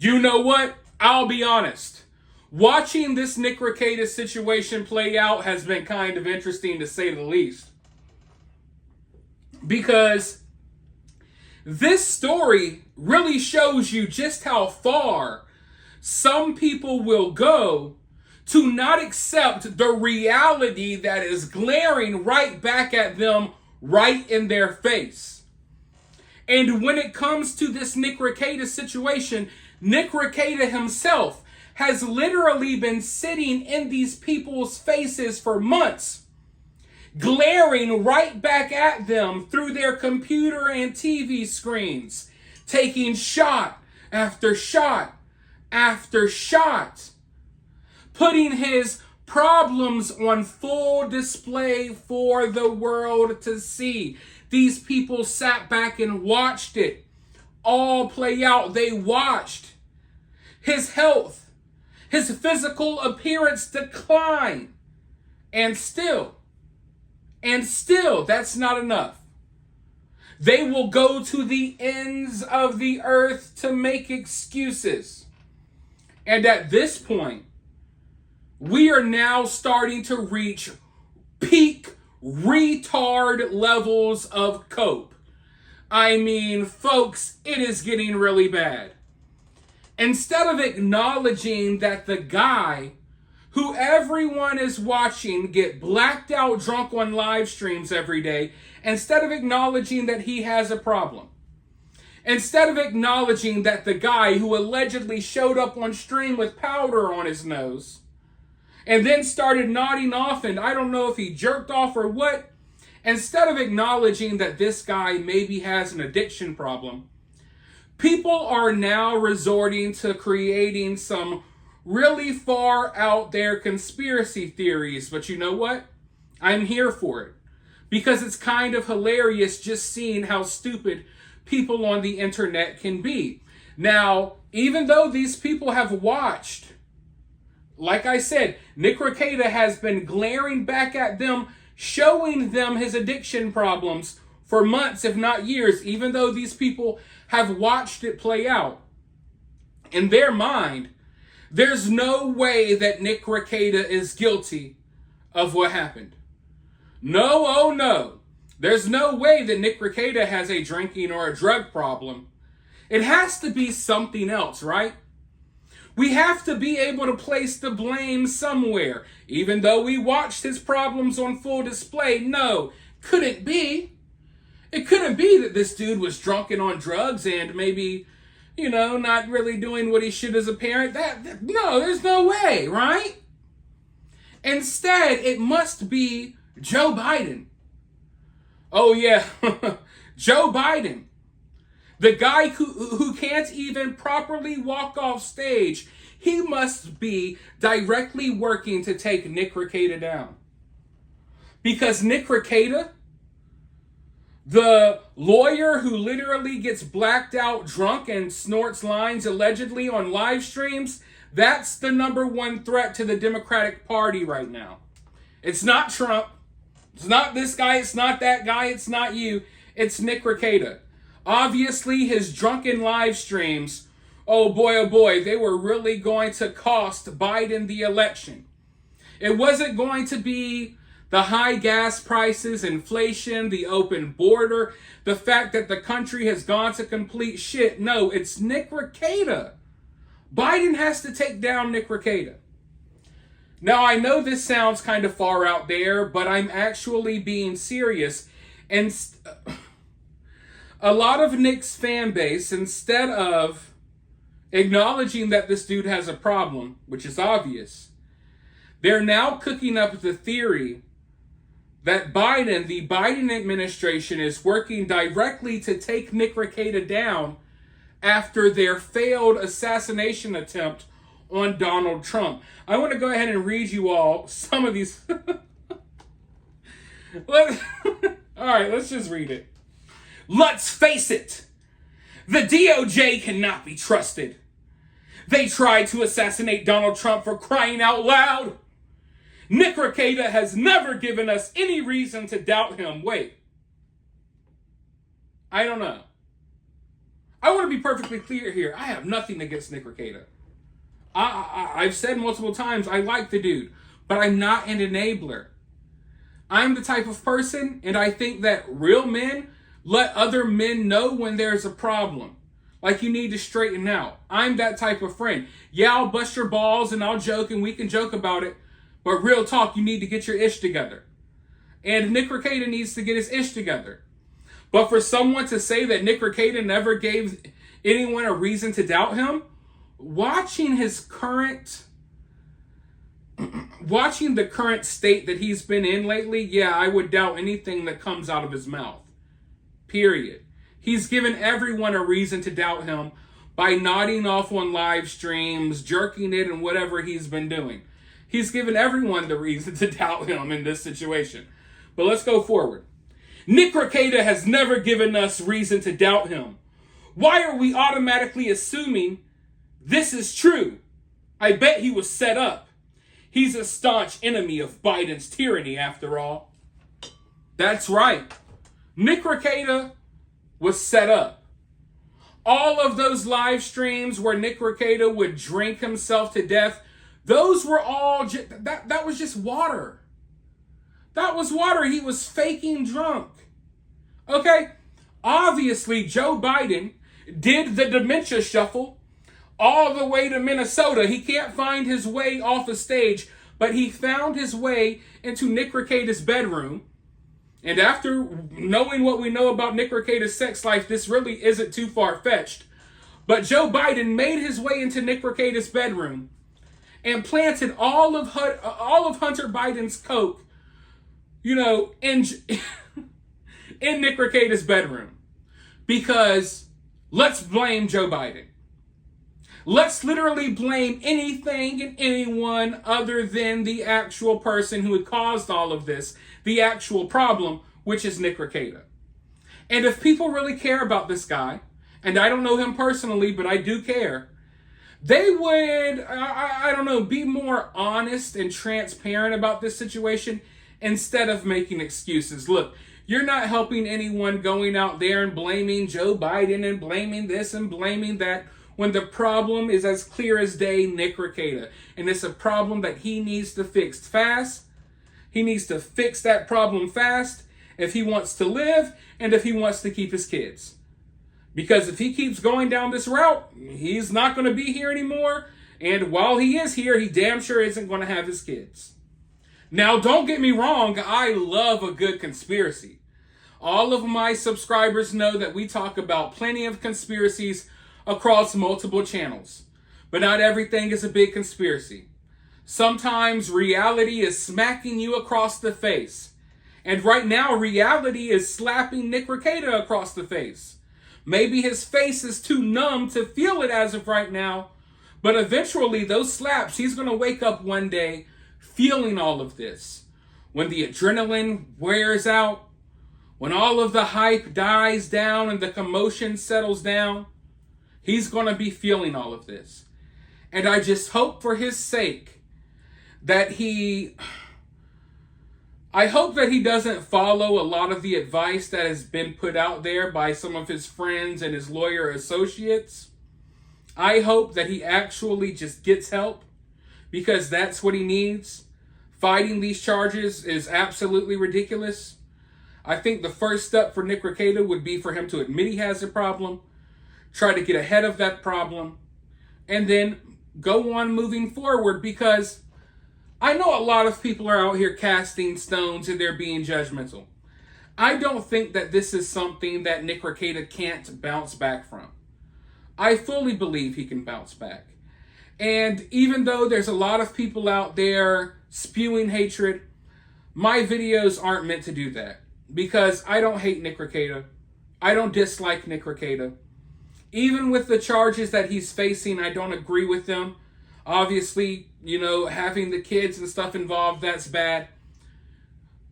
You know what? I'll be honest. Watching this Nick Rekieta situation play out has been kind of interesting, to say the least. Because this story really shows you just how far some people will go to not accept the reality that is glaring right back at them, right in their face. And when it comes to this Nick Rekieta situation, Nick Rekieta himself has literally been sitting in these people's faces for months, glaring right back at them through their computer and TV screens, taking shot after shot after shot, putting his problems on full display for the world to see. These people sat back and watched it all play out. They watched his health, his physical appearance decline. And still, that's not enough. They will go to the ends of the earth to make excuses. And at this point, we are now starting to reach peak retard levels of cope. I mean, folks, it is getting really bad. Instead of acknowledging that the guy who everyone is watching get blacked out drunk on live streams every day, instead of acknowledging that he has a problem, instead of acknowledging that the guy who allegedly showed up on stream with powder on his nose and then started nodding off, and I don't know if he jerked off or what, instead of acknowledging that this guy maybe has an addiction problem, people are now resorting to creating some really far out there conspiracy theories. But you know what? I'm here for it, because it's kind of hilarious just seeing how stupid people on the internet can be. Now, even though these people have watched, like I said, Nick Rekieta has been glaring back at them, showing them his addiction problems for months, if not years, even though these people have watched it play out. In their mind, there's no way that Nick Rekieta is guilty of what happened. No, oh no. There's no way that Nick Rekieta has a drinking or a drug problem. It has to be something else, right? We have to be able to place the blame somewhere. Even though we watched his problems on full display, no, couldn't be. It couldn't be that this dude was drunk and on drugs and maybe, not really doing what he should as a parent. No, there's no way, right? Instead, it must be Joe Biden. Oh yeah, Joe Biden. The guy who can't even properly walk off stage, he must be directly working to take Nick Rekieta down. Because Nick Rekieta, the lawyer who literally gets blacked out drunk and snorts lines allegedly on live streams, that's the number one threat to the Democratic Party right now. It's not Trump. It's not this guy. It's not that guy. It's not you. It's Nick Rekieta. Obviously, his drunken live streams, oh boy, they were really going to cost Biden the election. It wasn't going to be the high gas prices, inflation, the open border, the fact that the country has gone to complete shit. No, it's Nick Rekieta. Biden has to take down Nick Rekieta. Now, I know this sounds kind of far out there, but I'm actually being serious. And a lot of Nick's fan base, instead of acknowledging that this dude has a problem, which is obvious, they're now cooking up the theory that Biden, the Biden administration, is working directly to take Nick Rekieta down after their failed assassination attempt on Donald Trump. I want to go ahead and read you all some of these. All right, let's just read it. Let's face it, the DOJ cannot be trusted. They tried to assassinate Donald Trump, for crying out loud. Nick Rekieta has never given us any reason to doubt him. Wait. I don't know. I want to be perfectly clear here. I have nothing against Nick Rekieta. I've said multiple times, I like the dude, but I'm not an enabler. I'm the type of person, and I think that real men let other men know when there's a problem. Like, you need to straighten out. I'm that type of friend. Yeah, I'll bust your balls and I'll joke and we can joke about it. But real talk, you need to get your ish together. And Nick Rekieta needs to get his ish together. But for someone to say that Nick Rekieta never gave anyone a reason to doubt him, watching the current state that he's been in lately, yeah, I would doubt anything that comes out of his mouth. Period. He's given everyone a reason to doubt him by nodding off on live streams, jerking it, and whatever he's been doing. He's given everyone the reason to doubt him in this situation. But let's go forward. Nick Rekieta has never given us reason to doubt him. Why are we automatically assuming this is true? I bet he was set up. He's a staunch enemy of Biden's tyranny, after all. That's right. Nick Rekieta was set up. All of those live streams where Nick Rekieta would drink himself to death, those were all, that was just water. That was water. He was faking drunk. Okay? Obviously, Joe Biden did the dementia shuffle all the way to Minnesota. He can't find his way off the stage, but he found his way into Nick Rekieta's bedroom. And after knowing what we know about Nick Rekieta's sex life, this really isn't too far-fetched. But Joe Biden made his way into Nick Rekieta's bedroom and planted all of Hunter Biden's coke, in Nick Rekieta's bedroom. Because let's blame Joe Biden. Let's literally blame anything and anyone other than the actual person who had caused all of this, the actual problem, which is Nick Rekieta. And if people really care about this guy, and I don't know him personally, but I do care, they would, be more honest and transparent about this situation instead of making excuses. Look, you're not helping anyone going out there and blaming Joe Biden and blaming this and blaming that, when the problem is as clear as day, Nick Rekieta. And it's a problem that he needs to fix fast. He needs to fix that problem fast if he wants to live and if he wants to keep his kids. Because if he keeps going down this route, he's not going to be here anymore. And while he is here, he damn sure isn't going to have his kids. Now, don't get me wrong. I love a good conspiracy. All of my subscribers know that we talk about plenty of conspiracies across multiple channels. But not everything is a big conspiracy. Sometimes reality is smacking you across the face. And right now, reality is slapping Nick Rekieta across the face. Maybe his face is too numb to feel it as of right now. But eventually, those slaps, he's going to wake up one day feeling all of this. When the adrenaline wears out, when all of the hype dies down and the commotion settles down, he's going to be feeling all of this. And I just hope for his sake that I hope that he doesn't follow a lot of the advice that has been put out there by some of his friends and his lawyer associates. I hope that he actually just gets help, because that's what he needs. Fighting these charges is absolutely ridiculous. I think the first step for Nick Rekieta would be for him to admit he has a problem, try to get ahead of that problem, and then go on moving forward, because I know a lot of people are out here casting stones and they're being judgmental. I don't think that this is something that Nick Rekieta can't bounce back from. I fully believe he can bounce back. And even though there's a lot of people out there spewing hatred, my videos aren't meant to do that. Because I don't hate Nick Rekieta. I don't dislike Nick Rekieta. Even with the charges that he's facing, I don't agree with them. Obviously, having the kids and stuff involved, that's bad.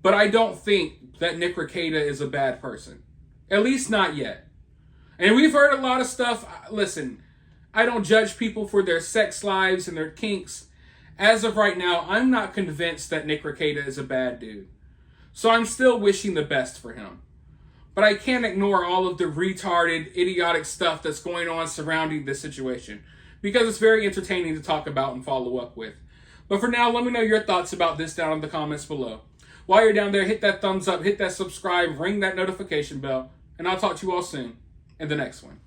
But I don't think that Nick Rekieta is a bad person. At least not yet. And we've heard a lot of stuff. Listen, I don't judge people for their sex lives and their kinks. As of right now, I'm not convinced that Nick Rekieta is a bad dude. So I'm still wishing the best for him. But I can't ignore all of the retarded, idiotic stuff that's going on surrounding this situation, because it's very entertaining to talk about and follow up with. But for now, let me know your thoughts about this down in the comments below. While you're down there, hit that thumbs up, hit that subscribe, ring that notification bell, and I'll talk to you all soon in the next one.